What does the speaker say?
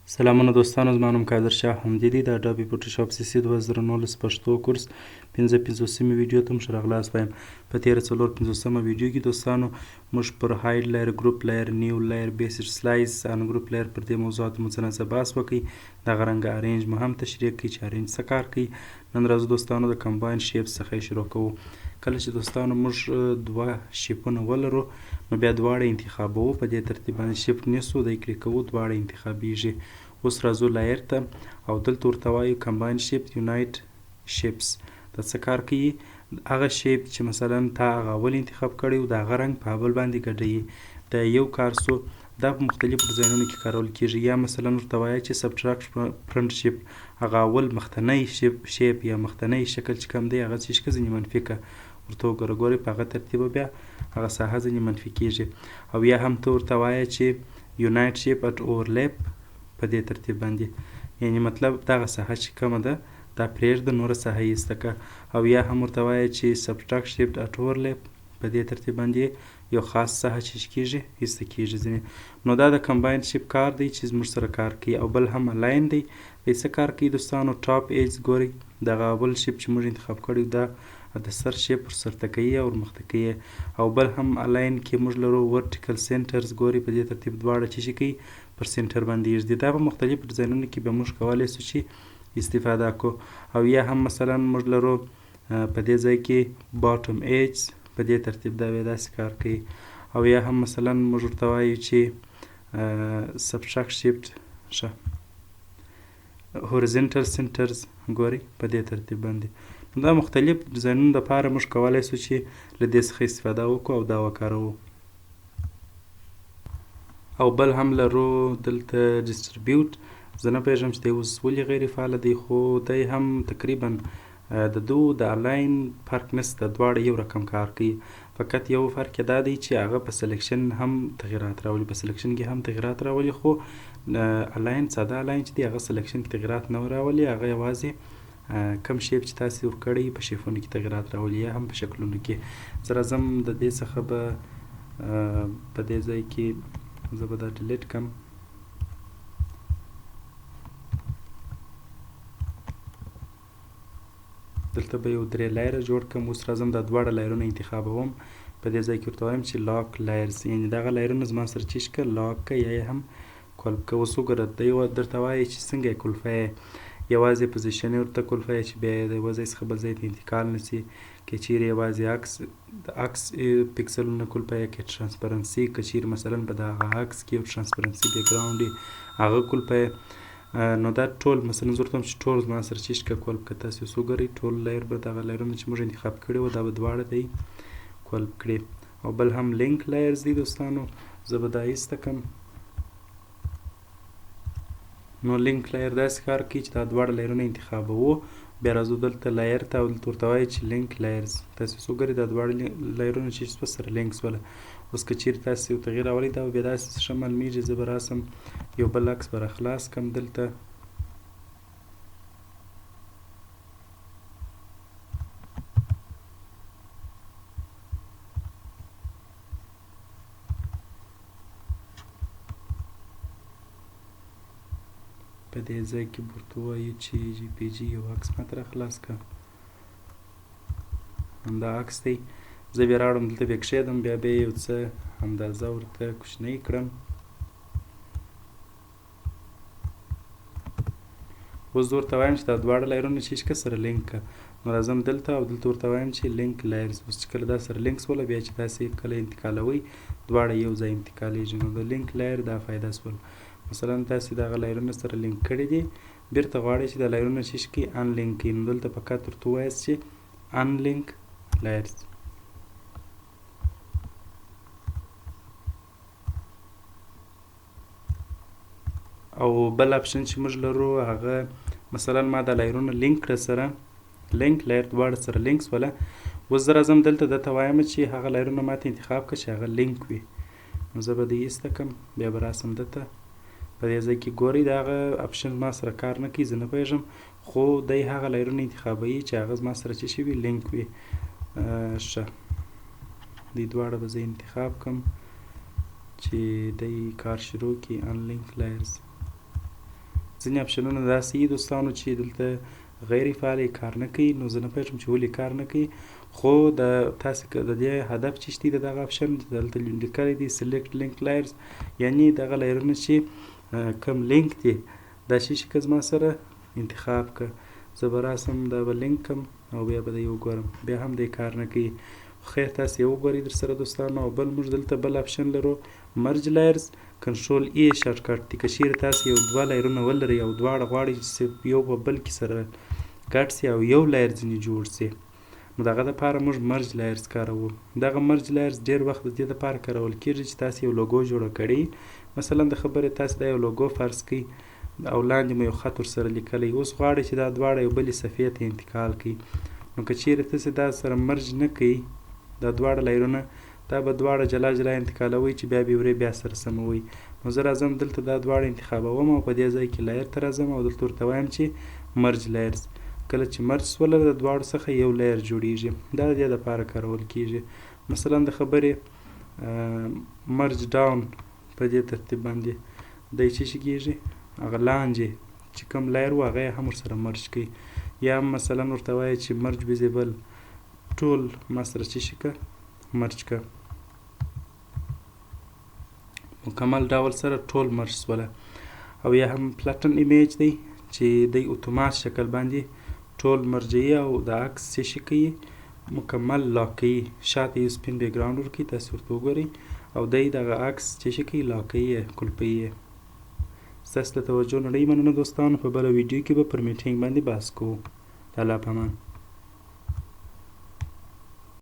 سلامونه دوستانو، زما نوم قادر شاه همدي دی. د اډوب فوټوشاپ سیسی 2019 پښتو کورس 55مې ویډیو ته مو ښه راغلاست وایم. په تېره 54مه ویډیو کې دوستانو موږ پر هاید لایر، ګروپ لایر، نیو لایر، بیسډ سلایس ان ګروپ لایر پر دې موضوعاتو مو څه نه بحث وکړئ. دغه رنګه ارینج مو هم تشریح کړئ چې ارینج څه کار کوي. نن راځو دوستانو د کمباین شیپس څخه شروع کوو. کله چې دوستانو موږ دوه شیپونه ولرو نو بیا دواړه انتخابوو. په دې ترتیب باندې شیفت نیسو، دی کلیک کوو، دواړه انتخابیږي. اوس راځو لایر ته او دلته ورته وایو کمباین شیپ یونایټ شیپس. دا څه کار کوي؟ هغه شیپ چې مثلا تا هغه اول انتخاب کړی و د هغه رنګ په بل باندې ګډوي. دا یو کار سو. دا په مختلفو ډیزاینونو کې کارول کیږي. یا مثلا ورته وایه چې سبټراکټ فرنټ شیپ، هغه اول مخکنی شیپ یا مخکنی شکل چې کوم دی هغه څه ځینې منفي که ورته وګوره، ګورئ په هغه ترتیب بیا هغه ساحه ځینې منفي کیږي. او یا هم ته ورته وایه چې یونایټ شیپ اټ اورلیپ په دې ترتیب باندې، یعنی مطلب دغه ساحه چې کومه ده دا پرېږده، نوره ساحه یې ایسته که. او یا هم ورته وایه چې سبټراکټ شیپ اټ اورلیپ په دې ترتیب باندې یو خاص ساحه چې کیږي ایسته کیږي ځینې. نو دا د کمباین شیپ کار دی چې زموږ سره کار کوي. او بل هم الاین دی. دی څه کار کوي دوستانو؟ ټاپ ایج ګورئ، دغه اول شیپ چې موږ انتخاب کړی دا د سر شیپ ور سرته کوي او ورمخته کوي. او بل هم الاین کې موږ لرو ورټیکل سنټرز، ګورئ په دې ترتیب دواړه چې کوي پر سنټر باندې یږدي. دا په مختلفو ډیزاینونو کې به موږ کولی سو چې استفاده کو. او یا هم مثلا موږ لرو په دې ځای کې باټم ایج، په دې ترتیب دا بیا داسې کار کوي. او یا هم مثلا موږ ورته وایو چې سبټراکټ شیفټ هوريزونټل سنټرز، ګورئ په دې ترتیب باندې. دا مختلف ډیزاینونو لپاره موږ کولی سو چې له دې څخه استفاده وکړو او دا وکاروو. او بل هم لرو دلته ډیسټریبیوټ. زه نه پوهېږم چې دی اوس ولې غیر فعاله دی، خو دی هم تقریبا د دو د الاین فرق نشته، دواړه یو رقم کار کوي. فقط یو فرق یې دا دی چې هغه په سلیکشن هم تغیرات راولي، په سلیکشن کې هم تغیرات راولي. خو الاین ساده الاین چې دی هغه سلیکشن کې تغیرات نه راولي، هغه یوازې کم شیپ چې تاسې ورکړی په شیفونو کې تغیرات راولي یا هم په شکلونو کې. زه راځم د دې څخه به په دې ځای کې زه به دا ډیلیټ کړم. دلته به یو 3 لایره جوړ کړم. اوس راځم دا دواړه لایرونه انتخابوم. په دې ځای کې ورته وایم چې لاک لایرز، یعنې دغه لایرونه زما سره چیش که لاک که یا یې هم کلپ که. اوس وګوره دی درته وایي چې څنګه یې کلفه، یوازې پوزیشن یې ورته کلفه چې بیا یې د یوه ځای څخه بل ځای ته انتقال نه سي. که چیرې یوازې د عکس پکسلونه کلفه یا که ټرانسپرنسي، که چیرې مثلا په دغه عکس کې یو ټرانسپرنسي بیکګراونډ وي هغه کلفه. نو دا ټول مثلا زه ورته وایم چې ټول زما سره چیش که کلپ که. تاسې اوس وګورئ ټول لایر به دغه لایرونه چې موږ انتخاب کړي وو دا به دواړه دی کلپ کړي. او بل هم لینک لایرز دی دوستانو، زه به دا ایسته کړم. نو لینک لایر داسې کار کوي چې دا دواړه لایرونه انتخابوو. بیا راځو دلته لایر ته او دلته ورته وایي چې لینک لایرز. تاسې اوس وګورئ دا دواړه لایرونه چې شوه سره لینک شوله. اوس که چیرې تاسې یو تغییر راولئ دا به بیا داسې ښه معلومیږي. زه به راسم یو بل عکس به راخلاص کړم دلته. په دې ځای کې به ورته ووایو چې جی پی جي یو عکس ماته راخلاص کړه، همدا عکس دی. زه بیا راوړم دلته بیا کښېږدم، بیا به یې یو څه اندازه ورته کوچنی کړم. اوس زه ورته وایم چې دا دواړه لایرونه چې که سره لینک که. نو راځم دلته او دلته ورته وایم چې لینک لایرز. اوس چې کله دا سره لینک شوله بیا چې تاسې کله انتقالوئ دواړه یو ځای انتقالیږي. نو د لینک لایر دا فایده شول. مثلا تاسې دغه لایرونه سره لینک کړي دي، بیرته غواړئ چې دا لایرونه چې کړي ان لینک کړي. نو دلته فقط ورته ووایاست چې ان لینک لایرز. او بل اپشن چې موږ لرو هغه مثلا ما دا لایرونه لینک کړه سره، لینک لایر دواړه سره لینک شوله. اوس زه راځم دلته درته وایم چې هغه لایرونه ماته انتخاب کړه چې هغه لینک وي. نو زه به دې ایسته کړم، بیا به راسم دلته په دې ځای کې ګورئ د هغه اپشن ما سره کار نه کوي، زه نه پوهېږم. خو دی هغه لایرونه انتخابوي چې هغه زما سره چې وي لینک وي. ښه دی دواړه به زه انتخاب کړم چې دی کار شروع کړي ان لینک لایرز. ځینې اپشنونه داسې دي دوستانو چې دلته غیر فعال کار نه کوي. نو زه نه پوهېږم چې ولې کار نه کوي، خو تاسې که د دې هدف چې شته د دغه اپشن دلته لیکلی دی سلیکټ لینک لایرز، یعنی دغه لایرونه چې کوم لینک دی دا شي که زما سره انتخاب که. زه به راسم دا به لینک کم او بیا به دی وګورم، بیا هم دی کار نه کوي. خیر تاسې یې وګورئ در سره دوستانو. او بل موږ دلته بل اپشن لرو مرج لایرز کنټرول ای شارټ کټ دی. که چیرې تاسې یو دوه لایرونه ولرئ او دواړه غواړئ چې یو په بل کې سره ګډ سي او یو لایر ځینې جوړ سي، نو دغه دپاره موږ مرج لایرز کاروو. دغه مرج لایرز ډېر وخت د دې دپاره کارول کېږي چې تاسې یو لوګو جوړه کړئ، مثلا د خبرې تاسې دا یو لوګو فرض کړئ او لاندې مو یو خط ورسره لیکلی، اوس غواړئ چې دا دواړه یو بلې صفحې ته انتقال کړئ. نو که چیرې تاسې دا سره مرج نه کوئ دا دواړه لایرونه، دا به دواړه جلا جلا انتقالوئ چې بیا به بیا سره سموئ. نو زه راځم دلته دا دواړه انتخابوم او په دې ځای کې لایر ته راځم او دلته ورته وایم چې مرج لایرز. کله چې مرج سوله د دواړو څخه یو لایر جوړیږي، دا د دې دپاره کارول کېږي. مثلا د خبرې مرج ډاون په دې ترتیب باندې دی چې شي کېږي هغه لاندې چې کوم لایر و هغه یې هم ورسره مرج کوي، یا مثلا ورته وایي چې مرج ویزیبل ټول ما سره چې شي که مرج که مکمل ډول سره ټول مرج سوله. او یا هم پلټن ایمیج دی چې دی اتومات شکل باندې ټول مرجعي او د عکس څه شي کوي مکمل لاک کوي، شاته یې سپین بیکګراونډ ورکوي، تاسې ورته وګورئ او دی دغه عکس څه شي کوي لاک کوي یې کلپوي یې. ستاسو د توجه نړۍ مننه دوستانو. په بله ویډیو کې به پر میټینګ باندې بحث کوو. د الله په امان.